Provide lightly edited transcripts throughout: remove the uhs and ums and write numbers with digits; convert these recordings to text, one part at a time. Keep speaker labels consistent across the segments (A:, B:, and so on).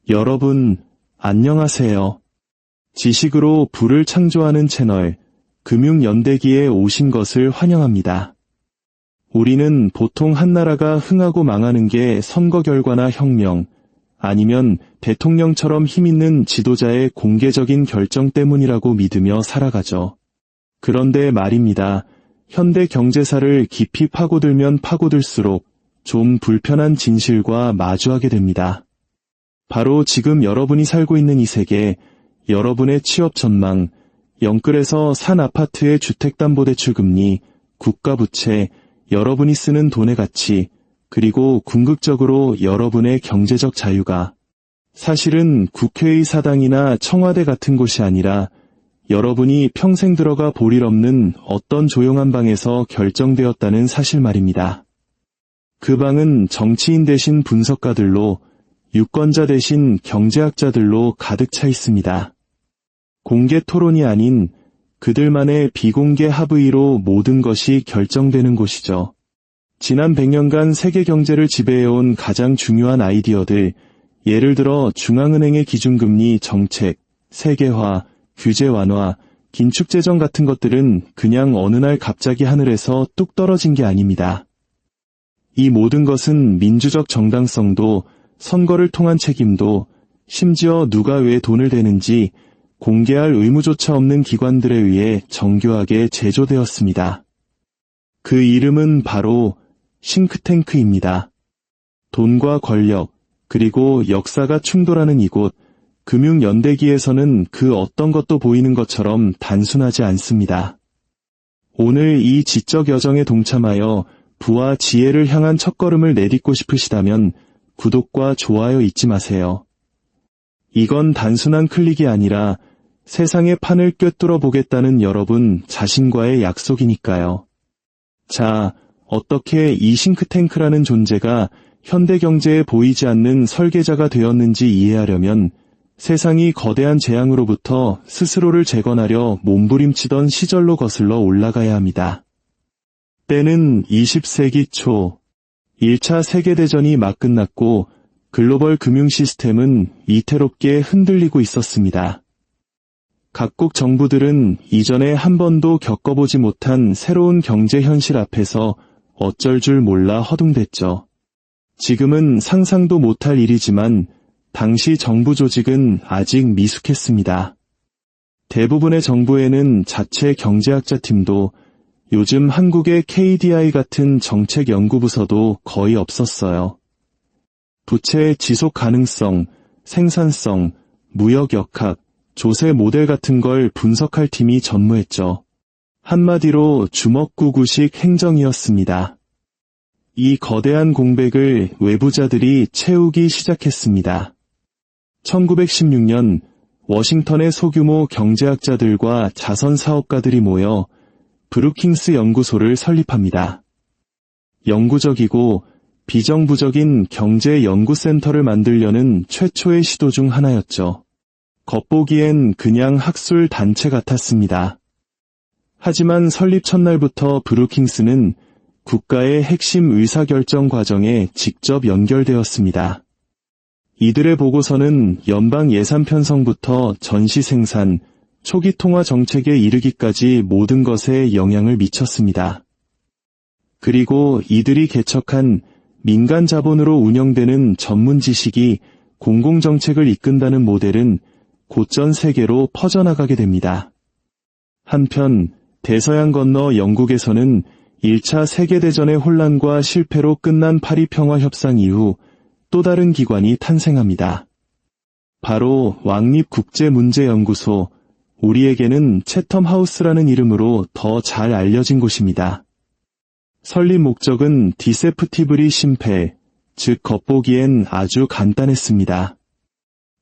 A: 여러분, 안녕하세요. 지식으로 부를 창조하는 채널, 금융연대기에 오신 것을 환영합니다. 우리는 보통 한 나라가 흥하고 망하는 게 선거 결과나 혁명, 아니면 대통령처럼 힘있는 지도자의 공개적인 결정 때문이라고 믿으며 살아가죠. 그런데 말입니다. 현대 경제사를 깊이 파고들면 파고들수록 좀 불편한 진실과 마주하게 됩니다. 바로 지금 여러분이 살고 있는 이 세계, 여러분의 취업 전망, 영끌에서 산 아파트의 주택담보대출 금리, 국가부채, 여러분이 쓰는 돈의 가치, 그리고 궁극적으로 여러분의 경제적 자유가 사실은 국회의 사당이나 청와대 같은 곳이 아니라 여러분이 평생 들어가 볼 일 없는 어떤 조용한 방에서 결정되었다는 사실 말입니다. 그 방은 정치인 대신 분석가들로, 유권자 대신 경제학자들로 가득 차 있습니다. 공개 토론이 아닌 그들만의 비공개 합의로 모든 것이 결정되는 곳이죠. 지난 100년간 세계 경제를 지배해온 가장 중요한 아이디어들, 예를 들어 중앙은행의 기준금리 정책, 세계화, 규제 완화, 긴축재정 같은 것들은 그냥 어느 날 갑자기 하늘에서 뚝 떨어진 게 아닙니다. 이 모든 것은 민주적 정당성도, 선거를 통한 책임도, 심지어 누가 왜 돈을 대는지 공개할 의무조차 없는 기관들에 의해 정교하게 제조되었습니다. 그 이름은 바로 싱크탱크입니다. 돈과 권력, 그리고 역사가 충돌하는 이곳, 금융연대기에서는 그 어떤 것도 보이는 것처럼 단순하지 않습니다. 오늘 이 지적 여정에 동참하여 부와 지혜를 향한 첫걸음을 내딛고 싶으시다면 구독과 좋아요 잊지 마세요. 이건 단순한 클릭이 아니라 세상의 판을 꿰뚫어 보겠다는 여러분 자신과의 약속이니까요. 자, 어떻게 이 싱크탱크라는 존재가 현대 경제에 보이지 않는 설계자가 되었는지 이해하려면 세상이 거대한 재앙으로부터 스스로를 재건하려 몸부림치던 시절로 거슬러 올라가야 합니다. 때는 20세기 초, 1차 세계대전이 막 끝났고 글로벌 금융 시스템은 위태롭게 흔들리고 있었습니다. 각국 정부들은 이전에 한 번도 겪어보지 못한 새로운 경제 현실 앞에서 어쩔 줄 몰라 허둥댔죠. 지금은 상상도 못할 일이지만 당시 정부 조직은 아직 미숙했습니다. 대부분의 정부에는 자체 경제학자 팀도, 요즘 한국의 KDI 같은 정책연구부서도 거의 없었어요. 부채의 지속 가능성, 생산성, 무역 역학, 조세 모델 같은 걸 분석할 팀이 전무했죠. 한마디로 주먹구구식 행정이었습니다. 이 거대한 공백을 외부자들이 채우기 시작했습니다. 1916년 워싱턴의 소규모 경제학자들과 자선사업가들이 모여 브루킹스 연구소를 설립합니다. 영구적이고 비정부적인 경제연구센터를 만들려는 최초의 시도 중 하나였죠. 겉보기엔 그냥 학술 단체 같았습니다. 하지만 설립 첫날부터 브루킹스는 국가의 핵심 의사결정 과정에 직접 연결되었습니다. 이들의 보고서는 연방 예산 편성부터 전시 생산, 초기 통화 정책에 이르기까지 모든 것에 영향을 미쳤습니다. 그리고 이들이 개척한 민간 자본으로 운영되는 전문 지식이 공공정책을 이끈다는 모델은 곧전 세계로 퍼져나가게 됩니다. 한편 대서양 건너 영국에서는 1차 세계대전의 혼란과 실패로 끝난 파리 평화협상 이후 또 다른 기관이 탄생합니다. 바로 왕립국제문제연구소, 우리에게는 채텀하우스라는 이름으로 더 잘 알려진 곳입니다. 설립 목적은 디세프티블리 심플, 즉 겉보기엔 아주 간단했습니다.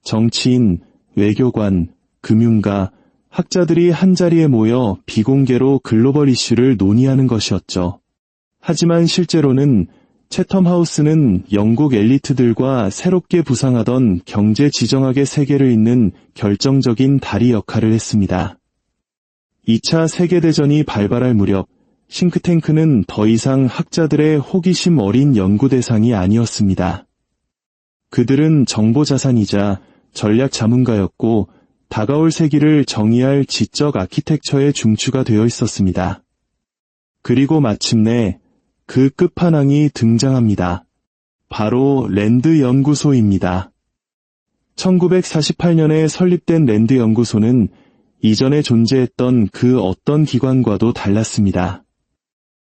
A: 정치인, 외교관, 금융가, 학자들이 한자리에 모여 비공개로 글로벌 이슈를 논의하는 것이었죠. 하지만 실제로는 채텀하우스는 영국 엘리트들과 새롭게 부상하던 경제 지정학의 세계를 잇는 결정적인 다리 역할을 했습니다. 2차 세계대전이 발발할 무렵 싱크탱크는 더 이상 학자들의 호기심 어린 연구 대상이 아니었습니다. 그들은 정보자산이자 전략 자문가였고 다가올 세기를 정의할 지적 아키텍처의 중추가 되어 있었습니다. 그리고 마침내 그 끝판왕이 등장합니다. 바로 랜드 연구소입니다. 1948년에 설립된 랜드 연구소는 이전에 존재했던 그 어떤 기관과도 달랐습니다.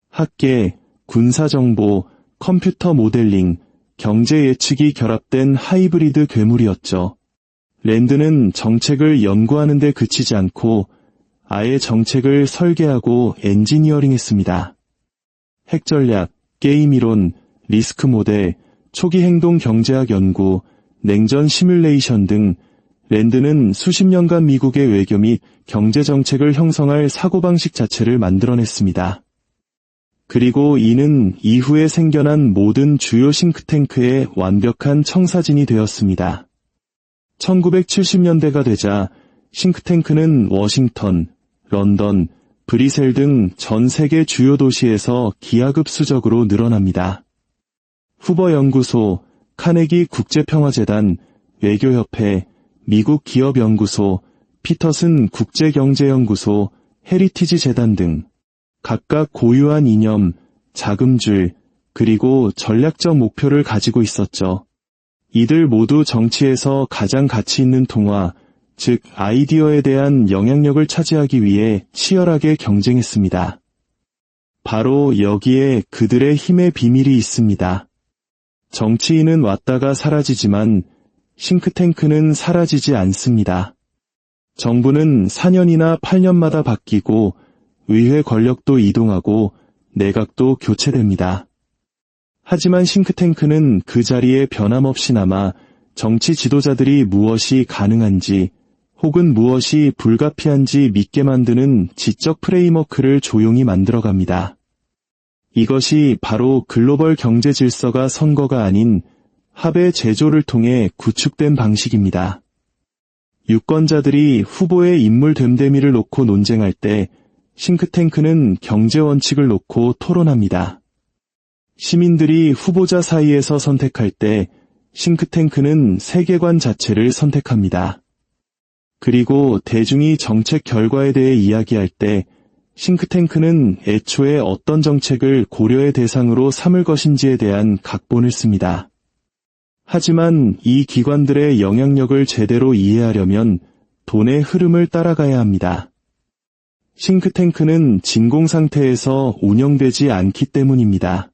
A: 학계, 군사정보, 컴퓨터 모델링, 경제 예측이 결합된 하이브리드 괴물이었죠. 랜드는 정책을 연구하는 데 그치지 않고 아예 정책을 설계하고 엔지니어링했습니다. 핵전략, 게임이론, 리스크 모델, 초기 행동 경제학 연구, 냉전 시뮬레이션 등 랜드는 수십 년간 미국의 외교 및 경제 정책을 형성할 사고방식 자체를 만들어냈습니다. 그리고 이는 이후에 생겨난 모든 주요 싱크탱크의 완벽한 청사진이 되었습니다. 1970년대가 되자 싱크탱크는 워싱턴, 런던, 브뤼셀 등 전 세계 주요 도시에서 기하급수적으로 늘어납니다. 후버 연구소, 카네기 국제평화재단, 외교협회, 미국 기업연구소, 피터슨 국제경제연구소, 헤리티지 재단 등 각각 고유한 이념, 자금줄, 그리고 전략적 목표를 가지고 있었죠. 이들 모두 정치에서 가장 가치 있는 통화, 즉 아이디어에 대한 영향력을 차지하기 위해 치열하게 경쟁했습니다. 바로 여기에 그들의 힘의 비밀이 있습니다. 정치인은 왔다가 사라지지만 싱크탱크는 사라지지 않습니다. 정부는 4년이나 8년마다 바뀌고 의회 권력도 이동하고 내각도 교체됩니다. 하지만 싱크탱크는 그 자리에 변함없이 남아 정치 지도자들이 무엇이 가능한지 혹은 무엇이 불가피한지 믿게 만드는 지적 프레임워크를 조용히 만들어갑니다. 이것이 바로 글로벌 경제 질서가 선거가 아닌 합의 제조를 통해 구축된 방식입니다. 유권자들이 후보의 인물 됨됨이를 놓고 논쟁할 때 싱크탱크는 경제 원칙을 놓고 토론합니다. 시민들이 후보자 사이에서 선택할 때 싱크탱크는 세계관 자체를 선택합니다. 그리고 대중이 정책 결과에 대해 이야기할 때 싱크탱크는 애초에 어떤 정책을 고려의 대상으로 삼을 것인지에 대한 각본을 씁니다. 하지만 이 기관들의 영향력을 제대로 이해하려면 돈의 흐름을 따라가야 합니다. 싱크탱크는 진공 상태에서 운영되지 않기 때문입니다.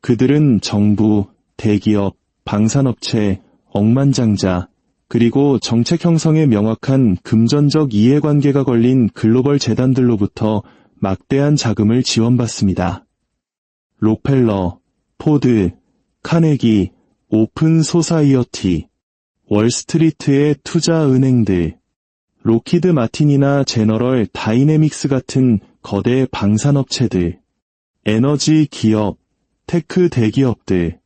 A: 그들은 정부, 대기업, 방산업체, 억만장자, 그리고 정책 형성에 명확한 금전적 이해관계가 걸린 글로벌 재단들로부터 막대한 자금을 지원받습니다. 록펠러, 포드, 카네기, 오픈 소사이어티, 월스트리트의 투자은행들, 로키드 마틴이나 제너럴 다이내믹스 같은 거대 방산업체들, 에너지 기업, 테크 대기업들,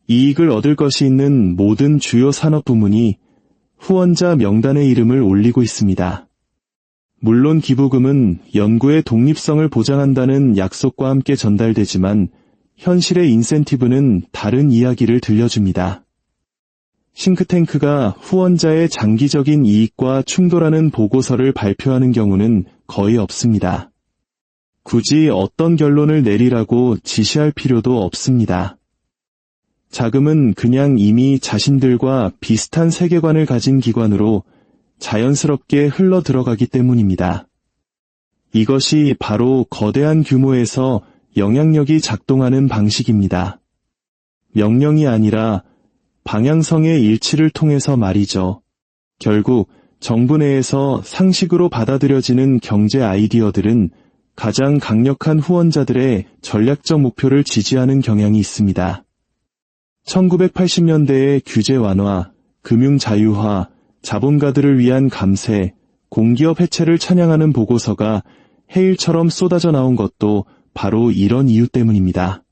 A: 이익을 얻을 것이 있는 모든 주요 산업 부문이 후원자 명단에 이름을 올리고 있습니다. 물론 기부금은 연구의 독립성을 보장한다는 약속과 함께 전달되지만 현실의 인센티브는 다른 이야기를 들려줍니다. 싱크탱크가 후원자의 장기적인 이익과 충돌하는 보고서를 발표하는 경우는 거의 없습니다. 굳이 어떤 결론을 내리라고 지시할 필요도 없습니다. 자금은 그냥 이미 자신들과 비슷한 세계관을 가진 기관으로 자연스럽게 흘러 들어가기 때문입니다. 이것이 바로 거대한 규모에서 영향력이 작동하는 방식입니다. 명령이 아니라 방향성의 일치를 통해서 말이죠. 결국 정부 내에서 상식으로 받아들여지는 경제 아이디어들은 가장 강력한 후원자들의 전략적 목표를 지지하는 경향이 있습니다. 1980년대의 규제 완화, 금융 자유화, 자본가들을 위한 감세, 공기업 해체를 찬양하는 보고서가 해일처럼 쏟아져 나온 것도 바로 이런 이유 때문입니다.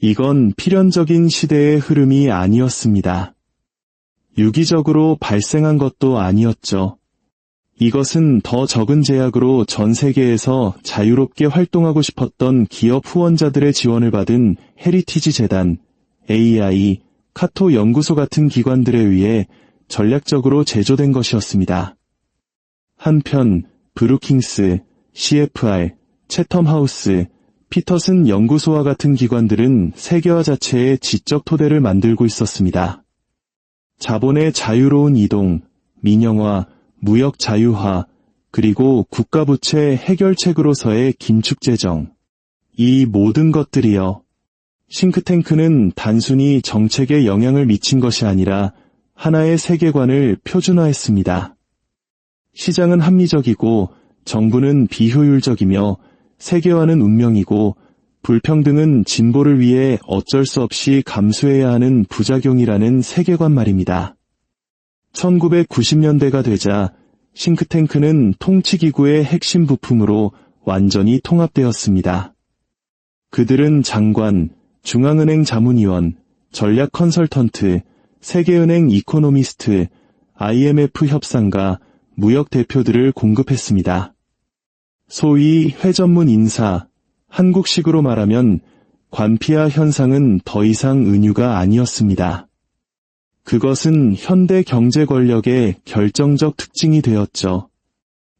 A: 이건 필연적인 시대의 흐름이 아니었습니다. 유기적으로 발생한 것도 아니었죠. 이것은 더 적은 제약으로 전 세계에서 자유롭게 활동하고 싶었던 기업 후원자들의 지원을 받은 헤리티지 재단, AI, 카토 연구소 같은 기관들에 의해 전략적으로 제조된 것이었습니다. 한편 브루킹스, CFR, 채텀하우스, 피터슨 연구소와 같은 기관들은 세계화 자체의 지적 토대를 만들고 있었습니다. 자본의 자유로운 이동, 민영화, 무역 자유화, 그리고 국가부채 해결책으로서의 긴축재정. 이 모든 것들이요. 싱크탱크는 단순히 정책에 영향을 미친 것이 아니라 하나의 세계관을 표준화했습니다. 시장은 합리적이고 정부는 비효율적이며 세계화는 운명이고 불평등은 진보를 위해 어쩔 수 없이 감수해야 하는 부작용이라는 세계관 말입니다. 1990년대가 되자 싱크탱크는 통치기구의 핵심 부품으로 완전히 통합되었습니다. 그들은 장관, 중앙은행 자문위원, 전략 컨설턴트, 세계은행 이코노미스트, IMF 협상가, 무역 대표들을 공급했습니다. 소위 회전문 인사, 한국식으로 말하면 관피아 현상은 더 이상 은유가 아니었습니다. 그것은 현대 경제 권력의 결정적 특징이 되었죠.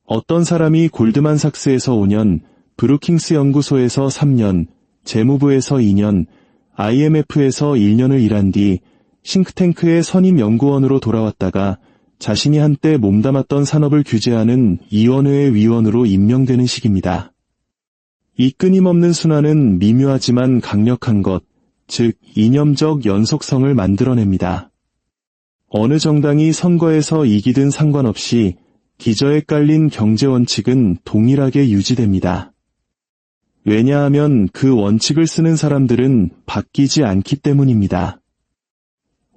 A: 어떤 사람이 골드만삭스에서 5년, 브루킹스 연구소에서 3년, 재무부에서 2년, IMF에서 1년을 일한 뒤 싱크탱크의 선임 연구원으로 돌아왔다가 자신이 한때 몸담았던 산업을 규제하는 이원회의 위원으로 임명되는 식입니다. 이 끊임없는 순환은 미묘하지만 강력한 것, 즉 이념적 연속성을 만들어냅니다. 어느 정당이 선거에서 이기든 상관없이 기저에 깔린 경제 원칙은 동일하게 유지됩니다. 왜냐하면 그 원칙을 쓰는 사람들은 바뀌지 않기 때문입니다.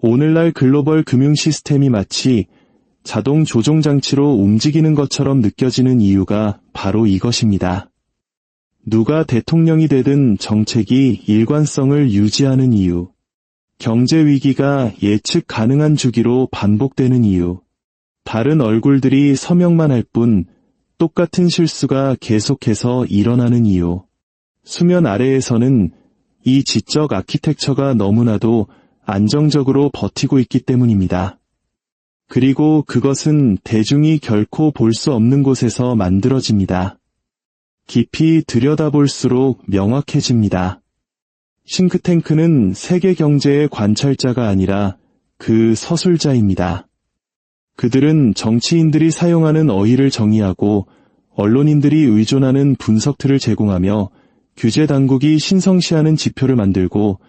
A: 오늘날 글로벌 금융 시스템이 마치 자동 조종 장치로 움직이는 것처럼 느껴지는 이유가 바로 이것입니다. 누가 대통령이 되든 정책이 일관성을 유지하는 이유, 경제 위기가 예측 가능한 주기로 반복되는 이유, 다른 얼굴들이 서명만 할 뿐 똑같은 실수가 계속해서 일어나는 이유, 수면 아래에서는 이 지적 아키텍처가 너무나도 안정적으로 버티고 있기 때문입니다. 그리고 그것은 대중이 결코 볼 수 없는 곳에서 만들어집니다. 깊이 들여다볼수록 명확해집니다. 싱크탱크는 세계 경제의 관찰자가 아니라 그 서술자입니다. 그들은 정치인들이 사용하는 어휘를 정의하고 언론인들이 의존하는 분석틀을 제공하며 규제 당국이 신성시하는 지표를 만들고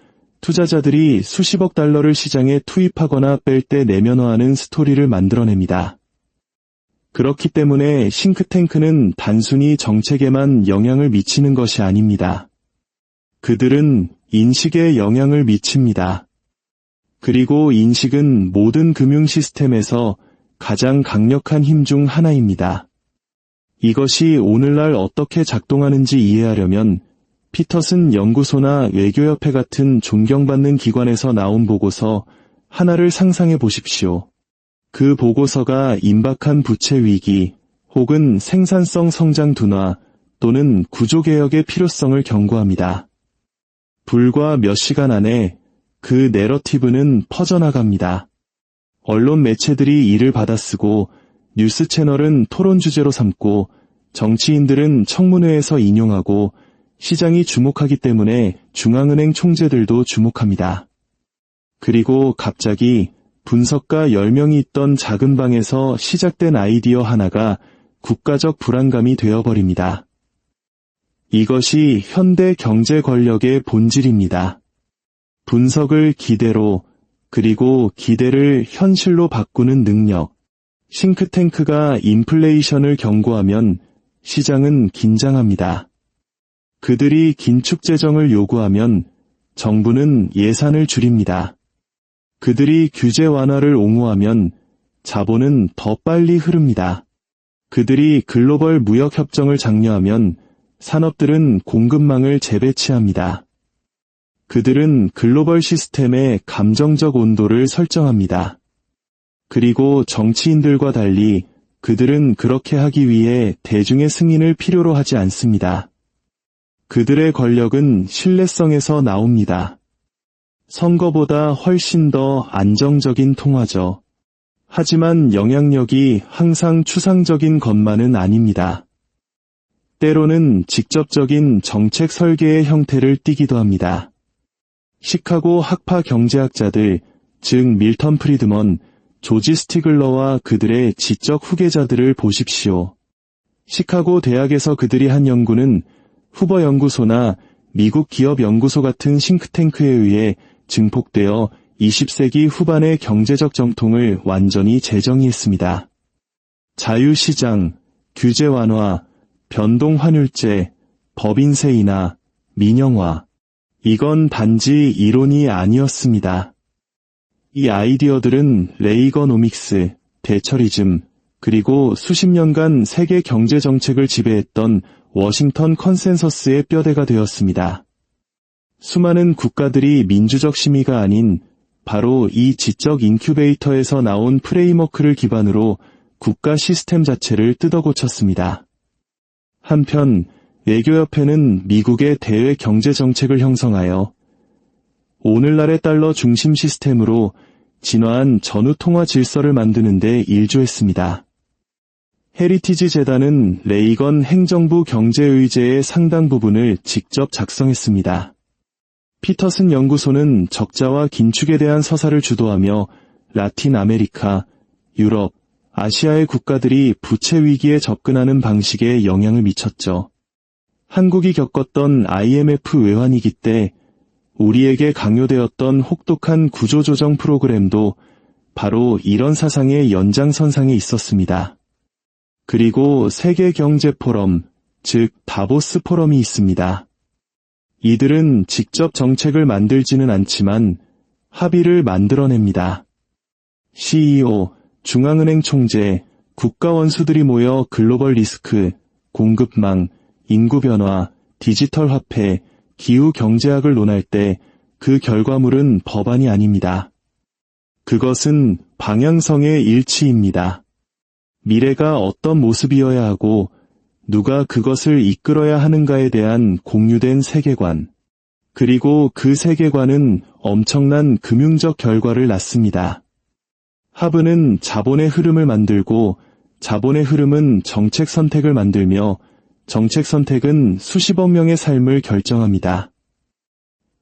A: 투자자들이 수십억 달러를 시장에 투입하거나 뺄 때 내면화하는 스토리를 만들어냅니다. 그렇기 때문에 싱크탱크는 단순히 정책에만 영향을 미치는 것이 아닙니다. 그들은 인식에 영향을 미칩니다. 그리고 인식은 모든 금융 시스템에서 가장 강력한 힘 중 하나입니다. 이것이 오늘날 어떻게 작동하는지 이해하려면 피터슨 연구소나 외교협회 같은 존경받는 기관에서 나온 보고서 하나를 상상해 보십시오. 그 보고서가 임박한 부채 위기 혹은 생산성 성장 둔화 또는 구조개혁의 필요성을 경고합니다. 불과 몇 시간 안에 그 내러티브는 퍼져나갑니다. 언론 매체들이 이를 받아쓰고 뉴스 채널은 토론 주제로 삼고 정치인들은 청문회에서 인용하고 시장이 주목하기 때문에 중앙은행 총재들도 주목합니다. 그리고 갑자기 분석가 10명이 있던 작은 방에서 시작된 아이디어 하나가 국가적 불안감이 되어버립니다. 이것이 현대 경제 권력의 본질입니다. 분석을 기대로, 그리고 기대를 현실로 바꾸는 능력. 싱크탱크가 인플레이션을 경고하면 시장은 긴장합니다. 그들이 긴축 재정을 요구하면 정부는 예산을 줄입니다. 그들이 규제 완화를 옹호하면 자본은 더 빨리 흐릅니다. 그들이 글로벌 무역 협정을 장려하면 산업들은 공급망을 재배치합니다. 그들은 글로벌 시스템의 감정적 온도를 설정합니다. 그리고 정치인들과 달리 그들은 그렇게 하기 위해 대중의 승인을 필요로 하지 않습니다. 그들의 권력은 신뢰성에서 나옵니다. 선거보다 훨씬 더 안정적인 통화죠. 하지만 영향력이 항상 추상적인 것만은 아닙니다. 때로는 직접적인 정책 설계의 형태를 띠기도 합니다. 시카고 학파 경제학자들, 즉 밀턴 프리드먼, 조지 스티글러와 그들의 지적 후계자들을 보십시오. 시카고 대학에서 그들이 한 연구는 후버 연구소나 미국 기업 연구소 같은 싱크탱크에 의해 증폭되어 20세기 후반의 경제적 정통을 완전히 재정의했습니다. 자유시장, 규제 완화, 변동환율제, 법인세 인하, 민영화. 이건 단지 이론이 아니었습니다. 이 아이디어들은 레이거노믹스, 대처리즘, 그리고 수십 년간 세계 경제 정책을 지배했던 워싱턴 컨센서스의 뼈대가 되었습니다. 수많은 국가들이 민주적 심의가 아닌 바로 이 지적 인큐베이터에서 나온 프레임워크를 기반으로 국가 시스템 자체를 뜯어고쳤습니다. 한편 외교협회는 미국의 대외 경제 정책을 형성하여 오늘날의 달러 중심 시스템으로 진화한 전후 통화 질서를 만드는 데 일조했습니다. 헤리티지 재단은 레이건 행정부 경제의제의 상당 부분을 직접 작성했습니다. 피터슨 연구소는 적자와 긴축에 대한 서사를 주도하며 라틴 아메리카, 유럽, 아시아의 국가들이 부채 위기에 접근하는 방식에 영향을 미쳤죠. 한국이 겪었던 IMF 외환위기 때 우리에게 강요되었던 혹독한 구조조정 프로그램도 바로 이런 사상의 연장선상에 있었습니다. 그리고 세계경제포럼, 즉 다보스 포럼이 있습니다. 이들은 직접 정책을 만들지는 않지만 합의를 만들어냅니다. CEO, 중앙은행 총재, 국가원수들이 모여 글로벌 리스크, 공급망, 인구변화, 디지털 화폐, 기후 경제학을 논할 때 그 결과물은 법안이 아닙니다. 그것은 방향성의 일치입니다. 미래가 어떤 모습이어야 하고 누가 그것을 이끌어야 하는가에 대한 공유된 세계관, 그리고 그 세계관은 엄청난 금융적 결과를 낳습니다. 합의는 자본의 흐름을 만들고 자본의 흐름은 정책 선택을 만들며 정책 선택은 수십억 명의 삶을 결정합니다.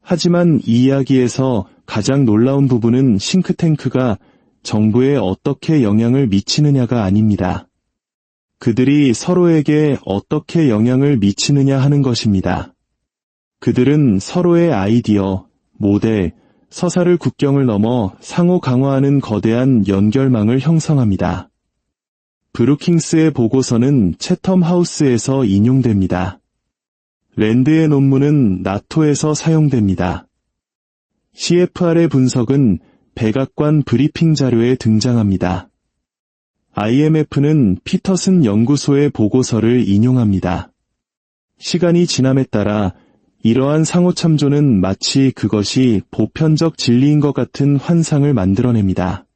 A: 하지만 이 이야기에서 가장 놀라운 부분은 싱크탱크가 정부에 어떻게 영향을 미치느냐가 아닙니다. 그들이 서로에게 어떻게 영향을 미치느냐 하는 것입니다. 그들은 서로의 아이디어, 모델, 서사를 국경을 넘어 상호 강화하는 거대한 연결망을 형성합니다. 브루킹스의 보고서는 채텀 하우스에서 인용됩니다. 랜드의 논문은 나토에서 사용됩니다. CFR의 분석은 백악관 브리핑 자료에 등장합니다. IMF는 피터슨 연구소의 보고서를 인용합니다. 시간이 지남에 따라 이러한 상호참조는 마치 그것이 보편적 진리인 것 같은 환상을 만들어냅니다.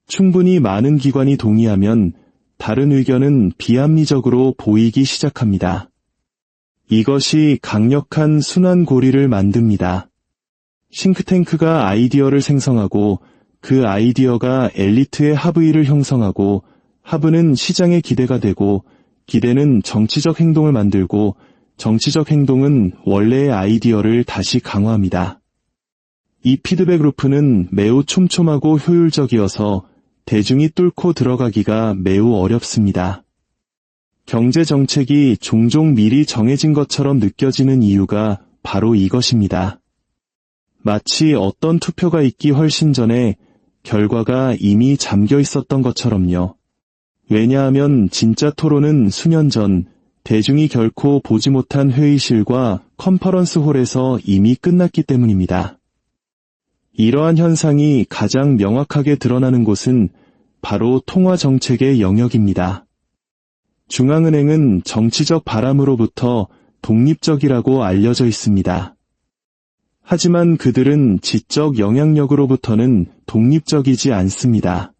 A: 충분히 많은 기관이 동의하면 다른 의견은 비합리적으로 보이기 시작합니다. 이것이 강력한 순환고리를 만듭니다. 싱크탱크가 아이디어를 생성하고 그 아이디어가 엘리트의 합의를 형성하고 합의는 시장의 기대가 되고 기대는 정치적 행동을 만들고 정치적 행동은 원래의 아이디어를 다시 강화합니다. 이 피드백 루프는 매우 촘촘하고 효율적이어서 대중이 뚫고 들어가기가 매우 어렵습니다. 경제 정책이 종종 미리 정해진 것처럼 느껴지는 이유가 바로 이것입니다. 마치 어떤 투표가 있기 훨씬 전에 결과가 이미 잠겨 있었던 것처럼요. 왜냐하면 진짜 토론은 수년 전 대중이 결코 보지 못한 회의실과 컨퍼런스 홀에서 이미 끝났기 때문입니다. 이러한 현상이 가장 명확하게 드러나는 곳은 바로 통화 정책의 영역입니다. 중앙은행은 정치적 바람으로부터 독립적이라고 알려져 있습니다. 하지만 그들은 지적 영향력으로부터는 독립적이지 않습니다.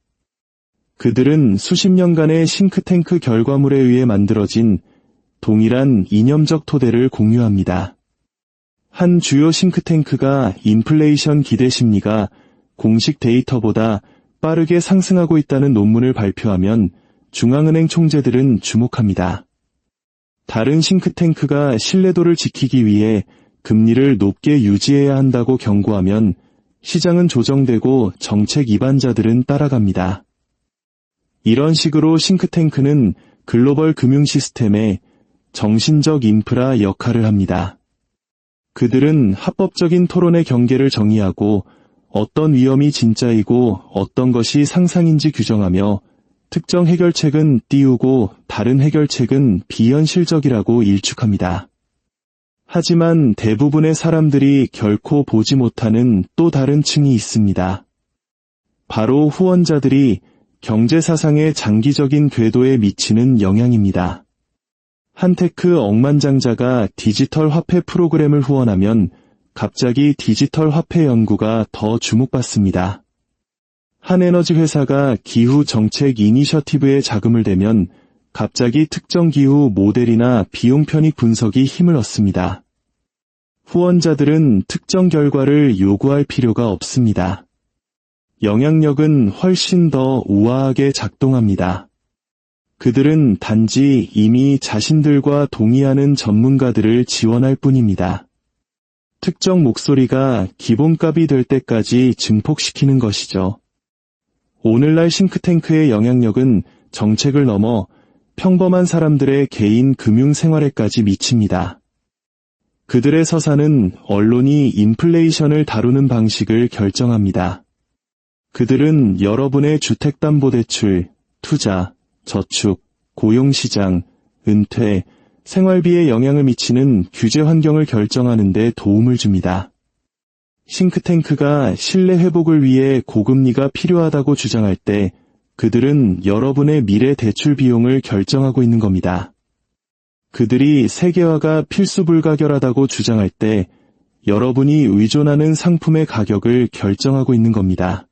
A: 그들은 수십 년간의 싱크탱크 결과물에 의해 만들어진 동일한 이념적 토대를 공유합니다. 한 주요 싱크탱크가 인플레이션 기대 심리가 공식 데이터보다 빠르게 상승하고 있다는 논문을 발표하면 중앙은행 총재들은 주목합니다. 다른 싱크탱크가 신뢰도를 지키기 위해 금리를 높게 유지해야 한다고 경고하면 시장은 조정되고 정책 이반자들은 따라갑니다. 이런 식으로 싱크탱크는 글로벌 금융 시스템의 정신적 인프라 역할을 합니다. 그들은 합법적인 토론의 경계를 정의하고 어떤 위험이 진짜이고 어떤 것이 상상인지 규정하며 특정 해결책은 띄우고 다른 해결책은 비현실적이라고 일축합니다. 하지만 대부분의 사람들이 결코 보지 못하는 또 다른 층이 있습니다. 바로 후원자들이 경제사상의 장기적인 궤도에 미치는 영향입니다. 한테크 억만장자가 디지털 화폐 프로그램을 후원하면 갑자기 디지털 화폐 연구가 더 주목받습니다. 한 에너지 회사가 기후 정책 이니셔티브에 자금을 대면 갑자기 특정 기후 모델이나 비용 편익 분석이 힘을 얻습니다. 후원자들은 특정 결과를 요구할 필요가 없습니다. 영향력은 훨씬 더 우아하게 작동합니다. 그들은 단지 이미 자신들과 동의하는 전문가들을 지원할 뿐입니다. 특정 목소리가 기본값이 될 때까지 증폭시키는 것이죠. 오늘날 싱크탱크의 영향력은 정책을 넘어 평범한 사람들의 개인 금융 생활에까지 미칩니다. 그들의 서사는 언론이 인플레이션을 다루는 방식을 결정합니다. 그들은 여러분의 주택담보대출, 투자, 저축, 고용시장, 은퇴, 생활비에 영향을 미치는 규제 환경을 결정하는 데 도움을 줍니다. 싱크탱크가 신뢰 회복을 위해 고금리가 필요하다고 주장할 때 그들은 여러분의 미래 대출 비용을 결정하고 있는 겁니다. 그들이 세계화가 필수 불가결하다고 주장할 때 여러분이 의존하는 상품의 가격을 결정하고 있는 겁니다.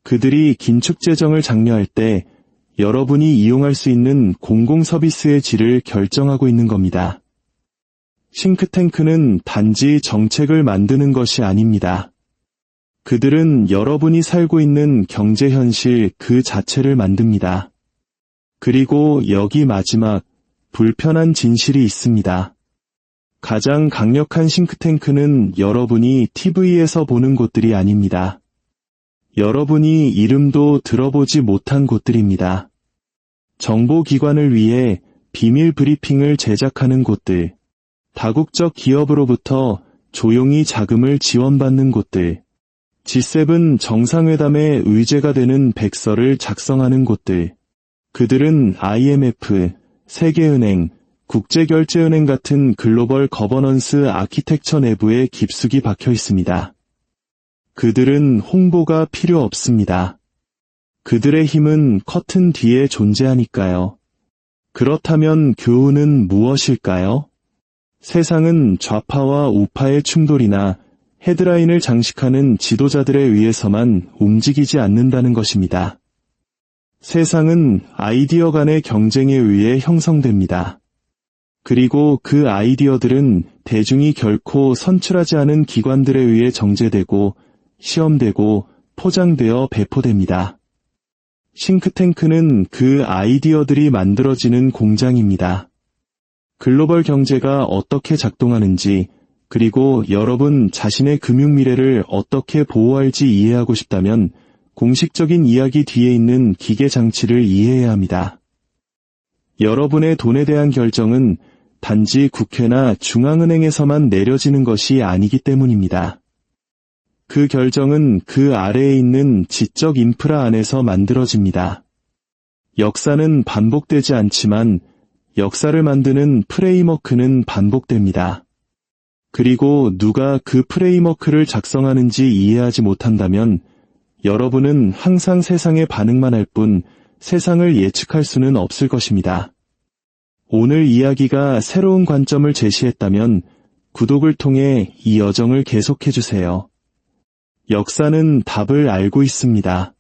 A: 그들이 긴축 재정을 장려할 때 여러분이 이용할 수 있는 공공 서비스의 질을 결정하고 있는 겁니다. 싱크탱크는 단지 정책을 만드는 것이 아닙니다. 그들은 여러분이 살고 있는 경제 현실 그 자체를 만듭니다. 그리고 여기 마지막 불편한 진실이 있습니다. 가장 강력한 싱크탱크는 여러분이 TV에서 보는 곳들이 아닙니다. 여러분이 이름도 들어보지 못한 곳들입니다. 정보기관을 위해 비밀 브리핑을 제작하는 곳들, 다국적 기업으로부터 조용히 자금을 지원받는 곳들, G7 정상회담의 의제가 되는 백서를 작성하는 곳들, 그들은 IMF, 세계은행, 국제결제은행 같은 글로벌 거버넌스 아키텍처 내부에 깊숙이 박혀 있습니다. 그들은 홍보가 필요 없습니다. 그들의 힘은 커튼 뒤에 존재하니까요. 그렇다면 교훈은 무엇일까요? 세상은 좌파와 우파의 충돌이나 헤드라인을 장식하는 지도자들에 의해서만 움직이지 않는다는 것입니다. 세상은 아이디어 간의 경쟁에 의해 형성됩니다. 그리고 그 아이디어들은 대중이 결코 선출하지 않은 기관들에 의해 정제되고 시험되고 포장되어 배포됩니다. 싱크탱크는 그 아이디어들이 만들어지는 공장입니다. 글로벌 경제가 어떻게 작동하는지, 그리고 여러분 자신의 금융 미래를 어떻게 보호할지 이해하고 싶다면 공식적인 이야기 뒤에 있는 기계 장치를 이해해야 합니다. 여러분의 돈에 대한 결정은 단지 국회나 중앙은행에서만 내려지는 것이 아니기 때문입니다. 그 결정은 그 아래에 있는 지적 인프라 안에서 만들어집니다. 역사는 반복되지 않지만 역사를 만드는 프레임워크는 반복됩니다. 그리고 누가 그 프레임워크를 작성하는지 이해하지 못한다면 여러분은 항상 세상의 반응만 할 뿐 세상을 예측할 수는 없을 것입니다. 오늘 이야기가 새로운 관점을 제시했다면 구독을 통해 이 여정을 계속해주세요. 역사는 답을 알고 있습니다.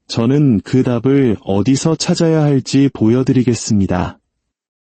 A: 저는 그 답을 어디서 찾아야 할지 보여드리겠습니다.